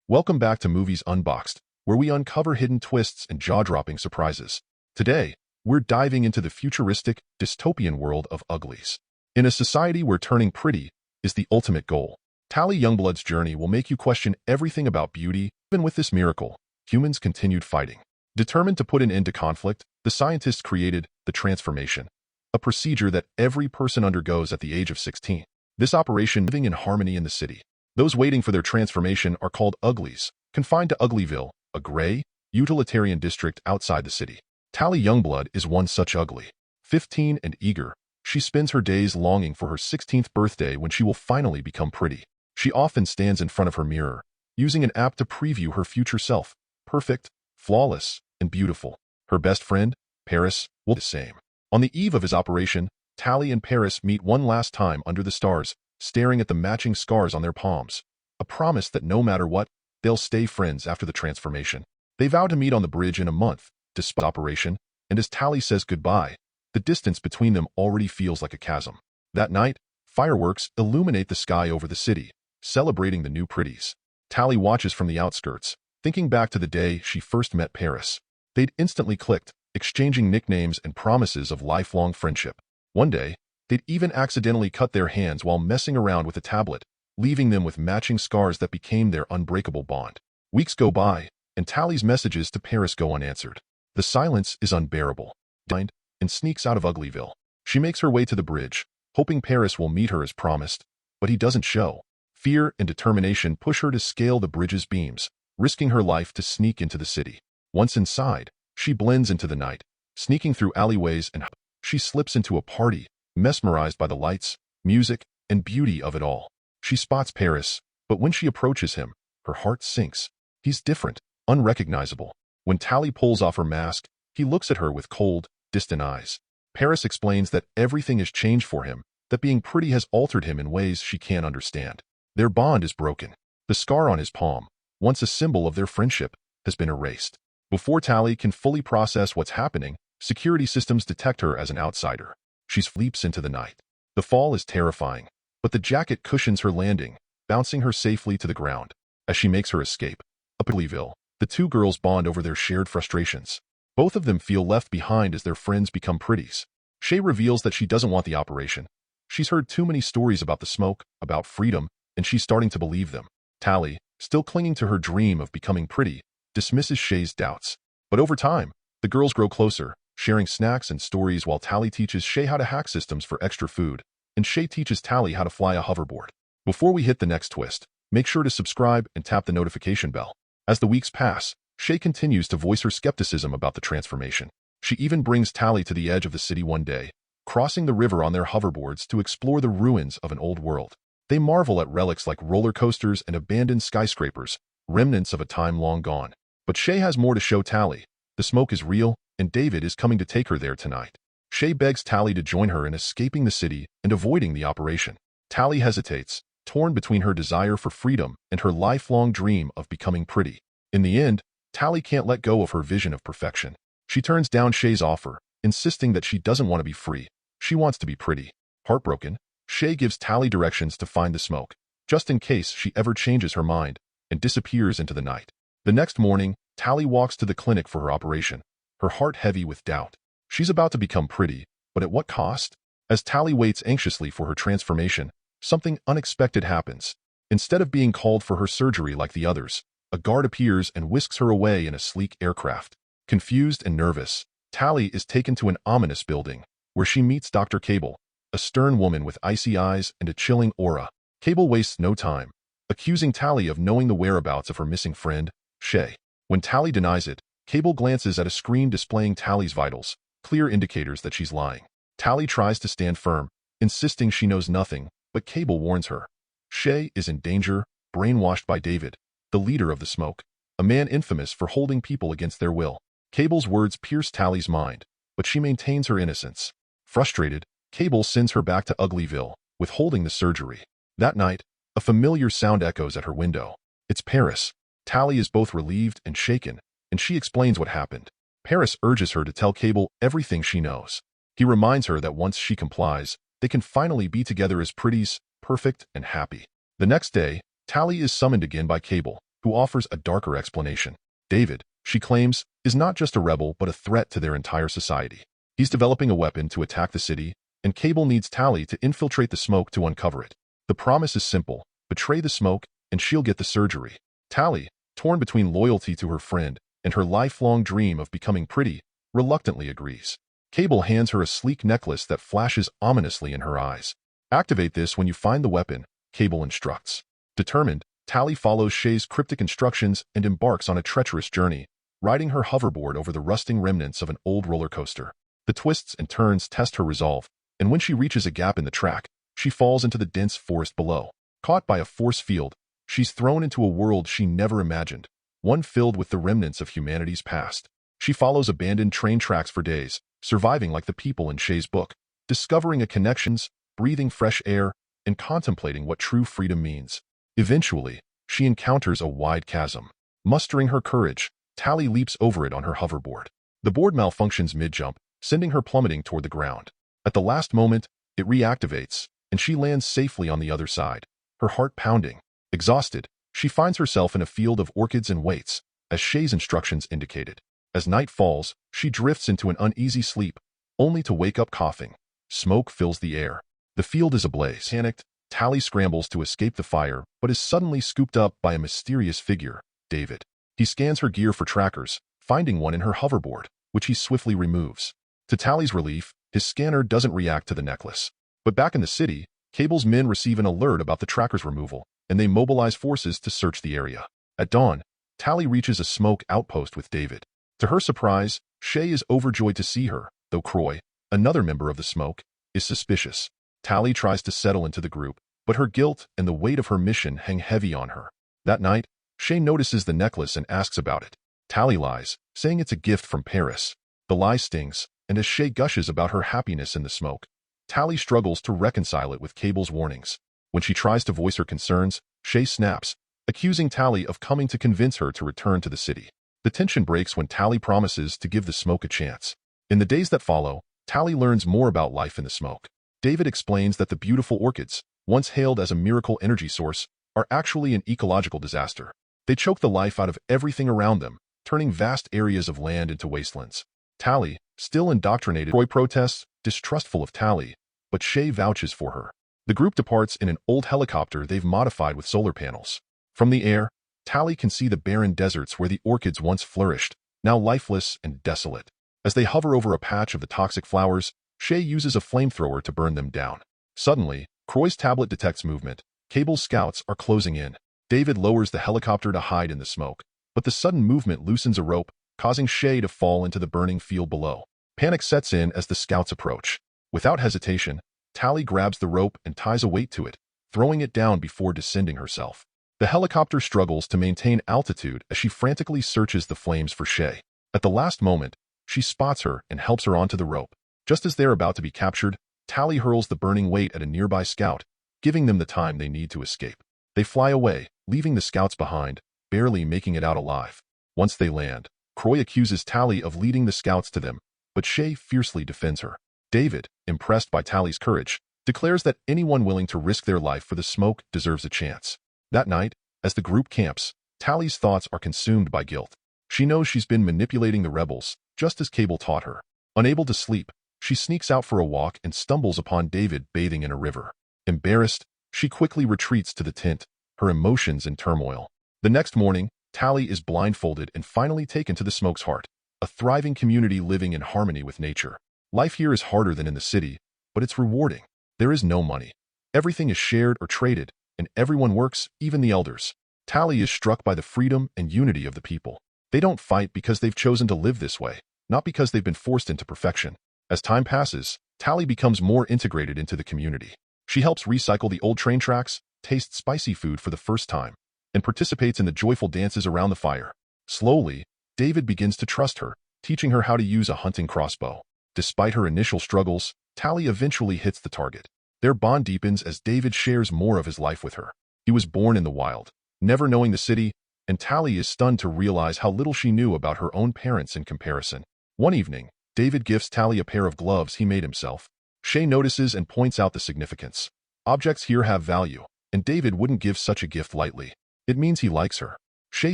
Welcome back to Movies Unboxed, where we uncover hidden twists and jaw-dropping surprises. Today, we're diving into the futuristic, dystopian world of Uglies. In a society where turning pretty is the ultimate goal, Youngblood's journey will make you question everything about beauty. Even with this miracle, humans continued fighting. Determined to put an end to conflict, the scientists created the transformation, a procedure that every person undergoes at the age of 16. This operation living in harmony in the city. Those waiting for their transformation are called Uglies, confined to Uglyville, a gray, utilitarian district outside the city. Youngblood is one such ugly. 15 and eager, she spends her days longing for her 16th birthday when she will finally become pretty. She often stands in front of her mirror, using an app to preview her future self, perfect, flawless, and beautiful. Her best friend, Paris, will do the same. On the eve of his operation, Tally and Paris meet one last time under the stars, staring at the matching scars on their palms, a promise that no matter what, they'll stay friends after the transformation. They vow to meet on the bridge in a month, despite the operation, and as Tally says goodbye, the distance between them already feels like a chasm. That night, fireworks illuminate the sky over the city, celebrating the new pretties. Tally watches from the outskirts, thinking back to the day she first met Paris. They'd instantly clicked, exchanging nicknames and promises of lifelong friendship. One day, they'd even accidentally cut their hands while messing around with a tablet, leaving them with matching scars that became their unbreakable bond. Weeks go by, and Tally's messages to Paris go unanswered. The silence is unbearable. And sneaks out of Uglyville. She makes her way to the bridge, hoping Paris will meet her as promised, but he doesn't show. Fear and determination push her to scale the bridge's beams, risking her life to sneak into the city. Once inside, she blends into the night, sneaking through alleyways and she slips into a party, mesmerized by the lights, music, and beauty of it all. She spots Paris, but when she approaches him, her heart sinks. He's different, unrecognizable. When Tally pulls off her mask, he looks at her with cold, distant eyes. Paris explains that everything has changed for him, that being pretty has altered him in ways she can't understand. Their bond is broken. The scar on his palm, once a symbol of their friendship, has been erased. Before Tally can fully process what's happening, security systems detect her as an outsider. She leaps into the night. The fall is terrifying, but the jacket cushions her landing, bouncing her safely to the ground. As she makes her escape, up at Uglyville, the two girls bond over their shared frustrations. Both of them feel left behind as their friends become pretties. Shay reveals that she doesn't want the operation. She's heard too many stories about the smoke, about freedom, and she's starting to believe them. Tally, still clinging to her dream of becoming pretty, dismisses Shay's doubts. But over time, the girls grow closer, sharing snacks and stories while Tally teaches Shay how to hack systems for extra food, and Shay teaches Tally how to fly a hoverboard. Before we hit the next twist, make sure to subscribe and tap the notification bell. As the weeks pass, Shay continues to voice her skepticism about the transformation. She even brings Tally to the edge of the city one day, crossing the river on their hoverboards to explore the ruins of an old world. They marvel at relics like roller coasters and abandoned skyscrapers, remnants of a time long gone. But Shay has more to show Tally. The smoke is real, and David is coming to take her there tonight. Shay begs Tally to join her in escaping the city and avoiding the operation. Tally hesitates, torn between her desire for freedom and her lifelong dream of becoming pretty. In the end, Tally can't let go of her vision of perfection. She turns down Shay's offer, insisting that she doesn't want to be free. She wants to be pretty. Heartbroken, Shay gives Tally directions to find the smoke, just in case she ever changes her mind, and disappears into the night. The next morning, Tally walks to the clinic for her operation, her heart heavy with doubt. She's about to become pretty, but at what cost? As Tally waits anxiously for her transformation, something unexpected happens. Instead of being called for her surgery like the others, a guard appears and whisks her away in a sleek aircraft. Confused and nervous, Tally is taken to an ominous building, where she meets Dr. Cable, a stern woman with icy eyes and a chilling aura. Cable wastes no time, accusing Tally of knowing the whereabouts of her missing friend, Shay. When Tally denies it, Cable glances at a screen displaying Tally's vitals, clear indicators that she's lying. Tally tries to stand firm, insisting she knows nothing, but Cable warns her. Shay is in danger, brainwashed by David, the leader of the smoke, a man infamous for holding people against their will. Cable's words pierce Tally's mind, but she maintains her innocence. Frustrated, Cable sends her back to Uglyville, withholding the surgery. That night, a familiar sound echoes at her window. It's Paris. Tally is both relieved and shaken, and she explains what happened. Paris urges her to tell Cable everything she knows. He reminds her that once she complies, they can finally be together as pretties, perfect and happy. The next day, Tally is summoned again by Cable, who offers a darker explanation. David, she claims, is not just a rebel but a threat to their entire society. He's developing a weapon to attack the city, and Cable needs Tally to infiltrate the smoke to uncover it. The promise is simple: betray the smoke, and she'll get the surgery. Tally, torn between loyalty to her friend and her lifelong dream of becoming pretty, reluctantly agrees. Cable hands her a sleek necklace that flashes ominously in her eyes. Activate this when you find the weapon, Cable instructs. Determined, Tally follows Shay's cryptic instructions and embarks on a treacherous journey, riding her hoverboard over the rusting remnants of an old roller coaster. The twists and turns test her resolve, and when she reaches a gap in the track, she falls into the dense forest below. Caught by a force field, she's thrown into a world she never imagined, one filled with the remnants of humanity's past. She follows abandoned train tracks for days, surviving like the people in Shay's book, discovering a connections, breathing fresh air, and contemplating what true freedom means. Eventually, she encounters a wide chasm. Mustering her courage, Tally leaps over it on her hoverboard. The board malfunctions mid-jump, sending her plummeting toward the ground. At the last moment, it reactivates, and she lands safely on the other side, her heart pounding. Exhausted, she finds herself in a field of orchids and waits, as Shay's instructions indicated. As night falls, she drifts into an uneasy sleep, only to wake up coughing. Smoke fills the air. The field is ablaze. Panicked, Tally scrambles to escape the fire, but is suddenly scooped up by a mysterious figure, David. He scans her gear for trackers, finding one in her hoverboard, which he swiftly removes. To Tally's relief, his scanner doesn't react to the necklace. But back in the city, Cable's men receive an alert about the tracker's removal, and they mobilize forces to search the area. At dawn, Tally reaches a smoke outpost with David. To her surprise, Shay is overjoyed to see her, though Croy, another member of the smoke, is suspicious. Tally tries to settle into the group, but her guilt and the weight of her mission hang heavy on her. That night, Shay notices the necklace and asks about it. Tally lies, saying it's a gift from Paris. The lie stings, and as Shay gushes about her happiness in the smoke, Tally struggles to reconcile it with Cable's warnings. When she tries to voice her concerns, Shay snaps, accusing Tally of coming to convince her to return to the city. The tension breaks when Tally promises to give the smoke a chance. In the days that follow, Tally learns more about life in the smoke. David explains that the beautiful orchids, once hailed as a miracle energy source, are actually an ecological disaster. They choke the life out of everything around them, turning vast areas of land into wastelands. Tally, still indoctrinated, Croy protests, distrustful of Tally, but Shay vouches for her. The group departs in an old helicopter they've modified with solar panels. From the air, Tally can see the barren deserts where the orchids once flourished, now lifeless and desolate. As they hover over a patch of the toxic flowers, Shay uses a flamethrower to burn them down. Suddenly, Croy's tablet detects movement. Cable's scouts are closing in. David lowers the helicopter to hide in the smoke, but the sudden movement loosens a rope, causing Shay to fall into the burning field below. Panic sets in as the scouts approach. Without hesitation, Tally grabs the rope and ties a weight to it, throwing it down before descending herself. The helicopter struggles to maintain altitude as she frantically searches the flames for Shay. At the last moment, she spots her and helps her onto the rope. Just as they're about to be captured, Tally hurls the burning weight at a nearby scout, giving them the time they need to escape. They fly away, leaving the scouts behind, barely making it out alive. Once they land, Croy accuses Tally of leading the scouts to them, but Shay fiercely defends her. David, impressed by Tally's courage, declares that anyone willing to risk their life for the smoke deserves a chance. That night, as the group camps, Tally's thoughts are consumed by guilt. She knows she's been manipulating the rebels, just as Cable taught her. Unable to sleep, she sneaks out for a walk and stumbles upon David bathing in a river. Embarrassed, she quickly retreats to the tent, her emotions in turmoil. The next morning, Tally is blindfolded and finally taken to the smoke's heart, a thriving community living in harmony with nature. Life here is harder than in the city, but it's rewarding. There is no money. Everything is shared or traded, and everyone works, even the elders. Tally is struck by the freedom and unity of the people. They don't fight because they've chosen to live this way, not because they've been forced into perfection. As time passes, Tally becomes more integrated into the community. She helps recycle the old train tracks, tastes spicy food for the first time, and participates in the joyful dances around the fire. Slowly, David begins to trust her, teaching her how to use a hunting crossbow. Despite her initial struggles, Tally eventually hits the target. Their bond deepens as David shares more of his life with her. He was born in the wild, never knowing the city, and Tally is stunned to realize how little she knew about her own parents in comparison. One evening, David gifts Tally a pair of gloves he made himself. Shay notices and points out the significance. Objects here have value, and David wouldn't give such a gift lightly. It means he likes her. Shay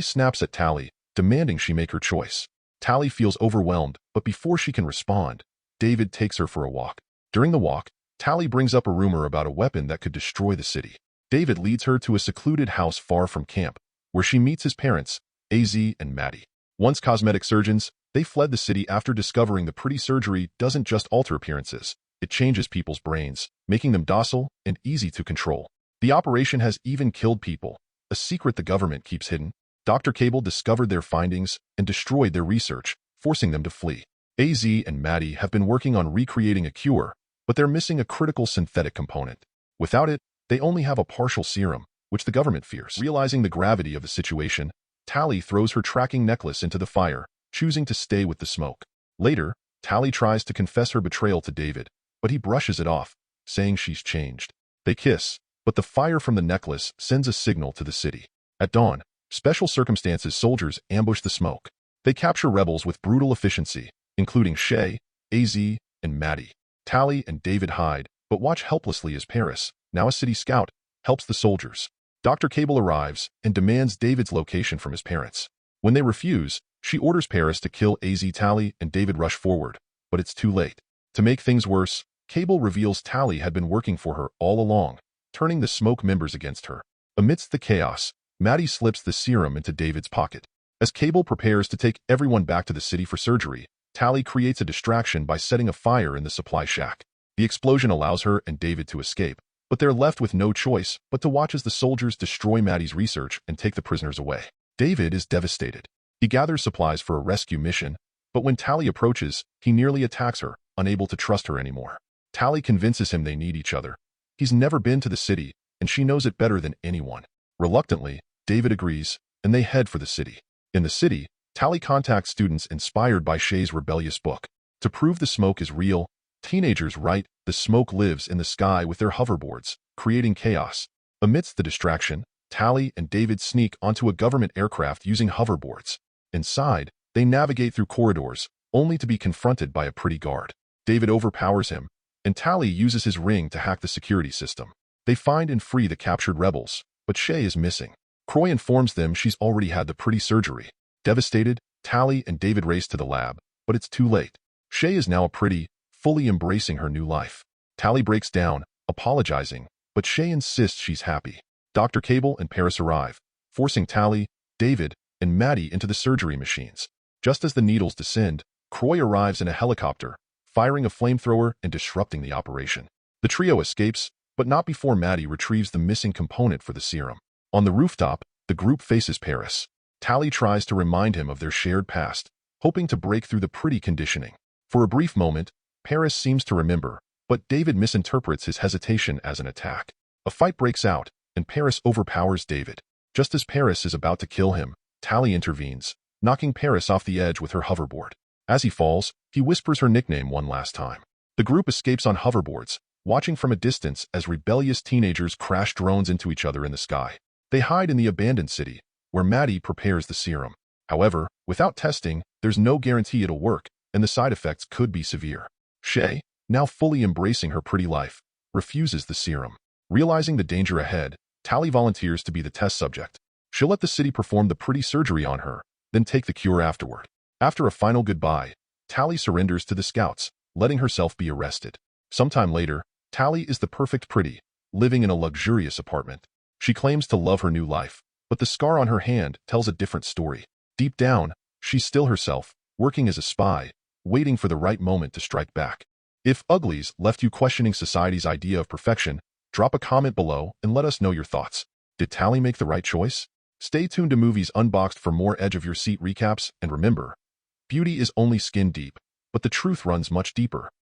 snaps at Tally, demanding she make her choice. Tally feels overwhelmed, but before she can respond, David takes her for a walk. During the walk, Tally brings up a rumor about a weapon that could destroy the city. David leads her to a secluded house far from camp, where she meets his parents, AZ and Maddie. Once cosmetic surgeons, they fled the city after discovering the pretty surgery doesn't just alter appearances, it changes people's brains, making them docile and easy to control. The operation has even killed people, a secret the government keeps hidden. Dr. Cable discovered their findings and destroyed their research, forcing them to flee. AZ and Maddie have been working on recreating a cure, but they're missing a critical synthetic component. Without it, they only have a partial serum, which the government fears. Realizing the gravity of the situation, Tally throws her tracking necklace into the fire, choosing to stay with the smoke. Later, Tally tries to confess her betrayal to David, but he brushes it off, saying she's changed. They kiss, but the fire from the necklace sends a signal to the city. At dawn, special circumstances soldiers ambush the smoke. They capture rebels with brutal efficiency, including Shay, AZ, and Maddie. Tally and David hide, but watch helplessly as Paris, now a city scout, helps the soldiers. Dr. Cable arrives and demands David's location from his parents. When they refuse, she orders Paris to kill AZ. Tally and David rush forward, but it's too late. To make things worse, Cable reveals Tally had been working for her all along, turning the smoke members against her. Amidst the chaos, Maddie slips the serum into David's pocket. As Cable prepares to take everyone back to the city for surgery, Tally creates a distraction by setting a fire in the supply shack. The explosion allows her and David to escape, but they're left with no choice but to watch as the soldiers destroy Maddie's research and take the prisoners away. David is devastated. He gathers supplies for a rescue mission, but when Tally approaches, he nearly attacks her, unable to trust her anymore. Tally convinces him they need each other. He's never been to the city, and she knows it better than anyone. Reluctantly, David agrees, and they head for the city. In the city, Tally contacts students inspired by Shay's rebellious book. To prove the smoke is real, teenagers write, "The smoke lives in the sky" with their hoverboards, creating chaos. Amidst the distraction, Tally and David sneak onto a government aircraft using hoverboards. Inside, they navigate through corridors, only to be confronted by a pretty guard. David overpowers him, and Tally uses his ring to hack the security system. They find and free the captured rebels, but Shay is missing. Croy informs them she's already had the pretty surgery. Devastated, Tally and David race to the lab, but it's too late. Shay is now a pretty, fully embracing her new life. Tally breaks down, apologizing, but Shay insists she's happy. Dr. Cable and Paris arrive, forcing Tally, David, and Maddie into the surgery machines. Just as the needles descend, Croy arrives in a helicopter, firing a flamethrower and disrupting the operation. The trio escapes, but not before Maddie retrieves the missing component for the serum. On the rooftop, the group faces Paris. Tally tries to remind him of their shared past, hoping to break through the pretty conditioning. For a brief moment, Paris seems to remember, but David misinterprets his hesitation as an attack. A fight breaks out, and Paris overpowers David. Just as Paris is about to kill him, Tally intervenes, knocking Paris off the edge with her hoverboard. As he falls, he whispers her nickname one last time. The group escapes on hoverboards, watching from a distance as rebellious teenagers crash drones into each other in the sky. They hide in the abandoned city, where Maddie prepares the serum. However, without testing, there's no guarantee it'll work, and the side effects could be severe. Shay, now fully embracing her pretty life, refuses the serum. Realizing the danger ahead, Tally volunteers to be the test subject. She'll let the city perform the pretty surgery on her, then take the cure afterward. After a final goodbye, Tally surrenders to the scouts, letting herself be arrested. Sometime later, Tally is the perfect pretty, living in a luxurious apartment. She claims to love her new life, but the scar on her hand tells a different story. Deep down, she's still herself, working as a spy, waiting for the right moment to strike back. If Uglies left you questioning society's idea of perfection, drop a comment below and let us know your thoughts. Did Tally make the right choice? Stay tuned to Movies Unboxed for more edge-of-your-seat recaps, and remember, beauty is only skin deep, but the truth runs much deeper.